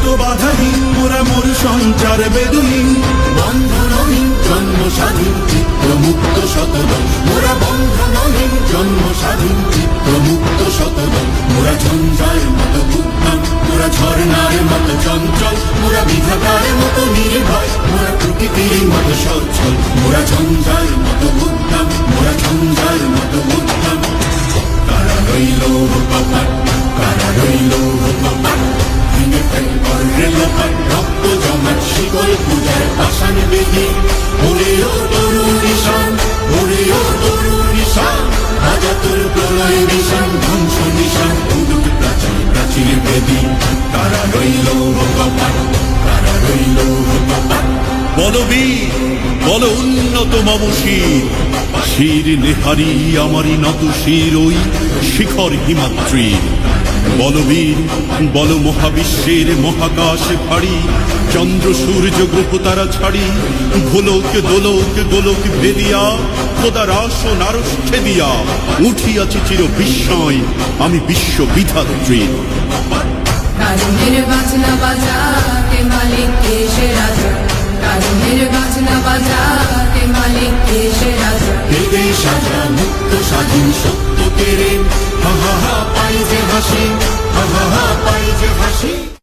মুক্ত বাধাহীন মোরা মোর সঞ্চার বেদুহীন বন্ধনহীন জন্ম স্বাধীন চিত্র মুক্ত শতদল মোরা বন্ধনহীন জন্ম স্বাধীন চিত্র মুক্ত শতদল মোরা ঝঞ্ঝার মতো উদ্যম মোরা ঝর্ণার মতো চঞ্চল মোরা বিধাতার মতো নির্ভয় মোরা প্রকৃতির মতো সচ্ছল মোরা ঝঞ্ঝার মতো উদ্যম মোরা ঝঞ্ঝার মতো উদ্যম কারা রইল কপাট কারা রইল কপাট ভেঙে ফেল রেল রক্ত জমাট শিকল পূজার পাষাণ বেদি ওরেও তরুণ নিশান ওরেও তরুণ নিশান রাজা তোর প্রলয় নিশান ধ্বংস নিশান উদুক প্রাচীর প্রাচীর বেদি কারা রইল কপাট কারা রইল কপাট বলবীর বল উন্নত মম শির শির নেহারি আমারি নত শির ওই শিখর হিমাদ্রির বলবীর বল মহাবিশ্বের মহাকাশ ভারী চন্দ্র সূর্য গ্রহ তারা ছাড়ি গোলক দোলক গোলক ভেদিয়া খোদার আসন আরশ ছেদিয়া উঠিয়াছি চির বিস্ময় আমি বিশ্ব বিধাত্রীর কারণের বাজনা বাজা কে মালিক কে সে রাজা কারণের বাজনা বাজা কে মালিক কে সে রাজা হৃদয় সাজা মুক্ত স্বাধীন সত্য কেড়ে হা হা হা পাই যে হাসি হা হা হা পাই যে হাসি